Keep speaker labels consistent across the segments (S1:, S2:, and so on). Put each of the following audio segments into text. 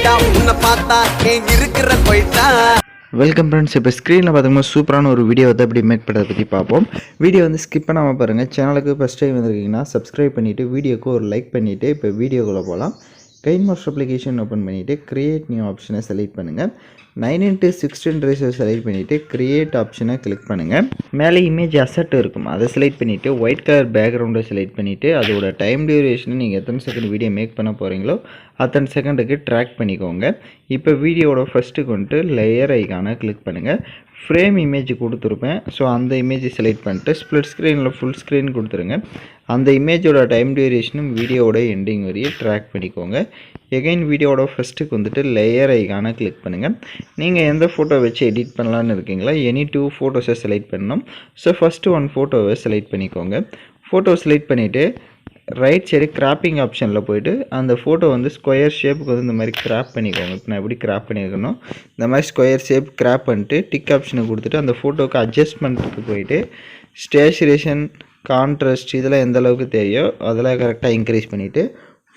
S1: போயிட்டா உன்னை பார்த்தா நீ இருக்கிற போயிட்டா.
S2: Welcome friends. இப்போ ஸ்க்ரீனில் பார்த்தீங்கன்னா சூப்பரான ஒரு வீடியோ வந்து எப்படி மேக் பண்ணுறதை பற்றி பார்ப்போம். வீடியோ வந்து ஸ்கிப் பண்ணாமல் பாருங்கள். சேனலுக்கு ஃபஸ்ட் டைம் வந்திருக்கீங்கன்னா சப்ஸ்கிரைப் பண்ணிவிட்டு வீடியோக்கு ஒரு லைக் பண்ணிவிட்டு இப்போ வீடியோக்குள்ளே போகலாம். கைன்மாஸ்டர் அப்ளிகேஷன் ஓப்பன் பண்ணிவிட்டு க்ரியேட் நியூ ஆப்ஷனை செலக்ட் பண்ணுங்கள். 9:16 ரேஷியோ செலக்ட் பண்ணிவிட்டு க்ரியேட் ஆப்ஷனை கிளிக் பண்ணுங்கள். மேலே இமேஜ் அசட் இருக்கும், அதை செலக்ட் பண்ணிவிட்டு ஒயிட் கலர் பேக்ரவுண்டை செலக்ட் பண்ணிவிட்டு அதோட டைம் டியூரேஷனை நீங்கள் எத்தனை செகண்ட் வீடியோ மேக் பண்ண போகிறீங்களோ அத்தனை செகண்டுக்கு ட்ராக் பண்ணிக்கோங்க. இப்போ வீடியோவோட ஃபஸ்ட்டுக்கு வந்துட்டு லேயர் ஐக்கானை கிளிக் பண்ணுங்கள். ஃப்ரேம் இமேஜ் கொடுத்துருப்பேன், ஸோ அந்த இமேஜை செலக்ட் பண்ணிட்டு ஸ்ப்ளிட் ஸ்க்ரீனில் ஃபுல் ஸ்க்ரீன் கொடுத்துருங்க. அந்த இமேஜோட டைம் டியூரேஷனும் வீடியோவோட எண்டிங் வரையும் ட்ராக் பண்ணிக்கோங்க. எகைன் வீடியோவோட ஃபஸ்ட்டுக்கு வந்துட்டு லேயர் ஐக்கானை கிளிக் பண்ணுங்கள். நீங்கள் எந்த ஃபோட்டோ வச்சு எடிட் பண்ணலான்னு இருக்கீங்களா, எனி 2 ஃபோட்டோஸை செலக்ட் பண்ணணும். ஸோ ஃபஸ்ட்டு 1 ஃபோட்டோவை செலக்ட் பண்ணிக்கோங்க. ஃபோட்டோ செலக்ட் பண்ணிவிட்டு ரைட் சைடு கிராப்பிங் ஆப்ஷனில் போய்ட்டு அந்த ஃபோட்டோ வந்து ஸ்கொயர் ஷேப்புக்கு வந்து இந்த மாதிரி கிராப் பண்ணிக்கோங்க. இப்போ நான் எப்படி கிராப் பண்ணியிருக்கணும் இந்த மாதிரி ஸ்கொயர் ஷேப் கிராப் பண்ணிட்டு டிக் ஆப்ஷனை கொடுத்துட்டு அந்த ஃபோட்டோவுக்கு அட்ஜஸ்ட்மெண்ட்டுக்கு போயிட்டு ஸ்டேச்சுரேஷன், கான்ட்ராஸ்ட் இதெல்லாம் எந்த அளவுக்கு தேவையோ அதெல்லாம் கரெக்டாக இன்க்ரீஸ் பண்ணிவிட்டு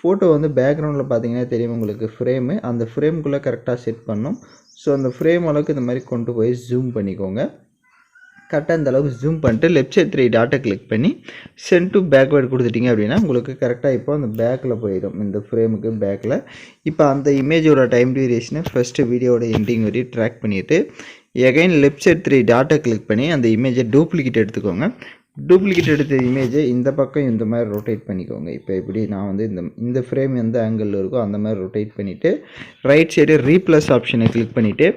S2: ஃபோட்டோ வந்து பேக்ரவுண்டில் பார்த்தீங்கன்னா தெரியும் உங்களுக்கு ஃப்ரேமு, அந்த ஃப்ரேமுக்குள்ளே கரெக்டாக செட் பண்ணணும். ஸோ அந்த ஃப்ரேம் அளவுக்கு இந்த மாதிரி கொண்டு போய் ஜூம் பண்ணிக்கோங்க. கரெக்டாக இந்த அளவுக்கு ஜூம் பண்ணிட்டு லெஃப்ட் சைட் 3 டாட்டை கிளிக் பண்ணி சென்ட் டு பேக்வேர்டு கொடுத்துட்டிங்க அப்படின்னா உங்களுக்கு கரெக்டாக இப்போ அந்த பேக்கில் போயிடும், இந்த ஃப்ரேமுக்கு பேக்கில். இப்போ அந்த இமேஜோட டைம் டியூரேஷனை ஃபஸ்ட்டு வீடியோட எண்டிங் வரையும் ட்ராக் பண்ணிவிட்டு எகைன் லெஃப்ட் சைட் 3 டாட்டை கிளிக் பண்ணி அந்த இமேஜை டூப்ளிகேட் எடுத்துக்கோங்க. டூப்ளிகேட் எடுத்த இமேஜை இந்த பக்கம் இந்த மாதிரி ரொட்டேட் பண்ணிக்கோங்க. இப்போ இப்படி நான் வந்து இந்த ஃப்ரேம் எந்த ஆங்கிளில் இருக்கோ அந்த மாதிரி ரொட்டேட் பண்ணிவிட்டு ரைட் சைடு ரீப்ளஸ் ஆப்ஷனை கிளிக் பண்ணிவிட்டு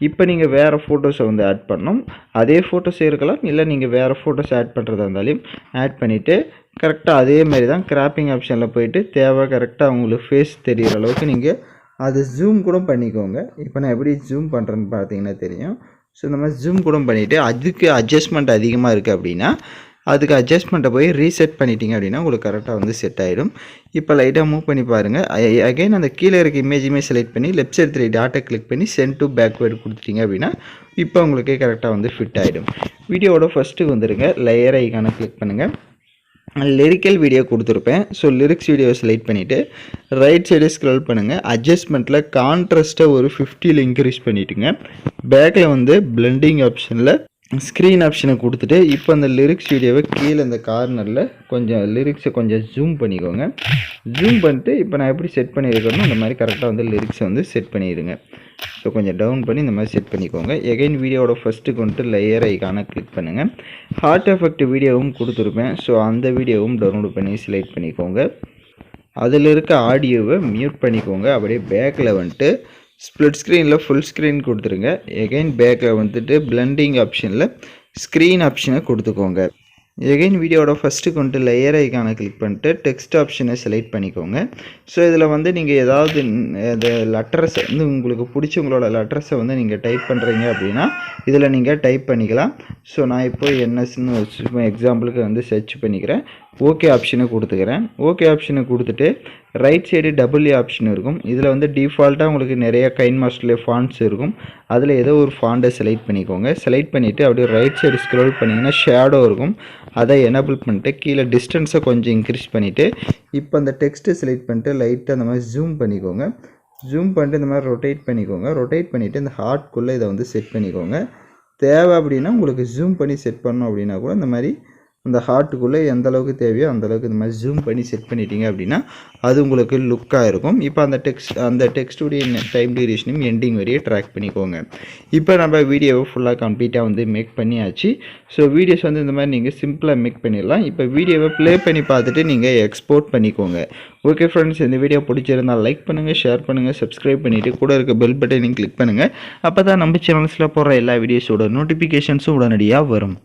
S2: இப்போ நீங்கள் வேறு ஃபோட்டோஸை வந்து ஆட் பண்ணணும். அதே ஃபோட்டோஸே இருக்கலாம், இல்லை நீங்கள் வேறு ஃபோட்டோஸ் ஆட் பண்ணுறதா இருந்தாலும் ஆட் பண்ணிவிட்டு கரெக்டாக அதே மாதிரி தான் கிராப்பிங் ஆப்ஷனில் போயிட்டு தேவை கரெக்டாக உங்களுக்கு ஃபேஸ் தெரிகிற அளவுக்கு நீங்கள் அதை ஜூம் கூட பண்ணிக்கோங்க. இப்போ நான் எப்படி ஜூம் பண்ணுறேன்னு பார்த்தீங்கன்னா தெரியும். ஸோ இந்த மாதிரி ஜூம் கூட பண்ணிவிட்டு அதுக்கு அட்ஜஸ்ட்மெண்ட் அதிகமாக இருக்குது அப்படின்னா அதுக்கு அட்ஜஸ்ட்மெண்ட்டை போய் ரீசெட் பண்ணிட்டீங்க அப்படின்னா உங்களுக்கு கரெக்டாக வந்து செட் ஆகிடும். இப்போ லைட்டாக மூவ் பண்ணி பாருங்கள். அகைன் அந்த கீழே இருக்க இமேஜுமே செலக்ட் பண்ணி லெஃப்ட் சைடு 3 டாட்டை கிளிக் பண்ணி சென்ட் டு பேக்வேர்டு கொடுத்துட்டீங்க அப்படின்னா இப்போ உங்களுக்கே கரெக்டாக வந்து ஃபிட் ஆகிடும். வீடியோவோட ஃபஸ்ட்டுக்கு வந்துடுங்க, லேயர் ஐக்கானை கிளிக் பண்ணுங்கள். லிரிக்கல் வீடியோ கொடுத்துருப்பேன், ஸோ லிரிக்ஸ் வீடியோ செலக்ட் பண்ணிவிட்டு ரைட் சைடு ஸ்க்ரோல் பண்ணுங்கள். அட்ஜஸ்ட்மெண்ட்டில் கான்ட்ராஸ்ட்டை ஒரு 50 இன்க்ரீஸ் பண்ணிவிட்டுங்க. பேக்கில் வந்து பிளெண்டிங் ஆப்ஷனில் ஸ்க்ரீன் ஆப்ஷனை கொடுத்துட்டு இப்போ அந்த லிரிக்ஸ் வீடியோவை கீழே இந்த கார்னரில் கொஞ்சம் லிரிக்ஸை கொஞ்சம் ஜூம் பண்ணிக்கோங்க. ஜூம் பண்ணிட்டு இப்போ நான் எப்படி செட் பண்ணியிருக்கணும் இந்த மாதிரி கரெக்டாக வந்து லிரிக்ஸை வந்து செட் பண்ணிடுங்க. ஸோ கொஞ்சம் டவுன் பண்ணி இந்த மாதிரி செட் பண்ணிக்கோங்க. எகைன் வீடியோவோட ஃபஸ்ட்டுக்கு வந்துட்டு லேயர் ஐக்கானை கிளிக் பண்ணுங்கள். ஹார்ட் எஃபெக்ட் வீடியோவும் கொடுத்துருப்பேன், ஸோ அந்த வீடியோவும் டவுன்லோட் பண்ணி செலக்ட் பண்ணிக்கோங்க. அதில் இருக்க ஆடியோவை மியூட் பண்ணிக்கோங்க. அப்படியே பேக்கில் வந்துட்டு ஸ்ப்ளிட் ஸ்க்ரீனில் ஃபுல் ஸ்க்ரீன் கொடுத்துருங்க. எகைன் பேக்கில் வந்துட்டு பிளெண்டிங் ஆப்ஷனில் ஸ்க்ரீன் ஆப்ஷனை கொடுத்துக்கோங்க. எகைன் வீடியோட ஃபஸ்ட்டுக்கு வந்துட்டு லேயர் ஐக்கானை கிளிக் பண்ணிட்டு டெக்ஸ்ட் ஆப்ஷனை செலக்ட் பண்ணிக்கோங்க. ஸோ இதில் வந்து நீங்கள் ஏதாவது இந்த லெட்டர்ஸை வந்து உங்களுக்கு பிடிச்சவங்களோட லெட்டர்ஸை வந்து நீங்கள் டைப் பண்ணுறீங்க அப்படின்னா இதில் நீங்கள் டைப் பண்ணிக்கலாம். ஸோ நான் இப்போ என்எஸ்ன்னு எக்ஸாம்பிளுக்கு வந்து சர்ச் பண்ணிக்கிறேன். ஓகே ஆப்ஷனை கொடுத்துக்கிறேன். ஓகே ஆப்ஷனை கொடுத்துட்டு ரைட் சைடு டபுள்யூ ஆப்ஷன் இருக்கும். இதில் வந்து டிஃபால்ட்டாக உங்களுக்கு நிறைய கைன்மாஸ்டர்லேயே ஃபாண்ட்ஸ் இருக்கும், அதில் ஏதோ ஒரு ஃபாண்ட்டை செலக்ட் பண்ணிக்கோங்க. செலக்ட் பண்ணிவிட்டு அப்படியே ரைட் சைடு ஸ்க்ரோல் பண்ணிங்கன்னா ஷேடோ இருக்கும், அதை எனேபிள் பண்ணிட்டு கீழே டிஸ்டன்ஸை கொஞ்சம் இன்க்ரீஸ் பண்ணிவிட்டு இப்போ அந்த டெக்ஸ்ட்டை செலக்ட் பண்ணிட்டு லைட்டாக அந்த மாதிரி ஜூம் பண்ணிக்கோங்க. ஜூம் பண்ணிட்டு இந்த மாதிரி ரொட்டேட் பண்ணிக்கோங்க. ரொட்டேட் பண்ணிவிட்டு இந்த ஹார்ட்குள்ளே இதை வந்து செட் பண்ணிக்கோங்க. தேவை அப்படின்னா உங்களுக்கு ஜூம் பண்ணி செட் பண்ணணும் அப்படின்னா கூட இந்த மாதிரி அந்த ஹார்ட்டுக்குள்ளே எந்த அளவுக்கு தேவையோ அந்த அளவுக்கு இந்த மாதிரி ஜூம் பண்ணி செட் பண்ணிட்டீங்க அப்படின்னா அது உங்களுக்கு லுக்காக இருக்கும். இப்போ அந்த டெக்ஸ்டுடைய டைம் டியூரேஷனும் எண்டிங் வரையே ட்ராக் பண்ணிக்கோங்க. இப்போ நம்ம வீடியோவை ஃபுல்லாக கம்ப்ளீட்டாக வந்து மேக் பண்ணியாச்சு. ஸோ வீடியோஸ் வந்து இந்த மாதிரி நீங்கள் சிம்பிளாக மேக் பண்ணிடலாம். இப்போ வீடியோவை ப்ளே பண்ணி பார்த்துட்டு நீங்கள் எக்ஸ்போர்ட் பண்ணிக்கோங்க. ஓகே ஃப்ரெண்ட்ஸ், இந்த வீடியோ பிடிச்சிருந்தால் லைக் பண்ணுங்கள், ஷேர் பண்ணுங்கள், சப்ஸ்கிரைப் பண்ணிவிட்டு கூட இருக்க பெல் பட்டனையும் கிளிக் பண்ணுங்கள். அப்போ தான் நம்ம சேனல்ஸில் போடுற எல்லா வீடியோஸோட நோட்டிஃபிகேஷன்ஸும் உடனடியாக வரும்.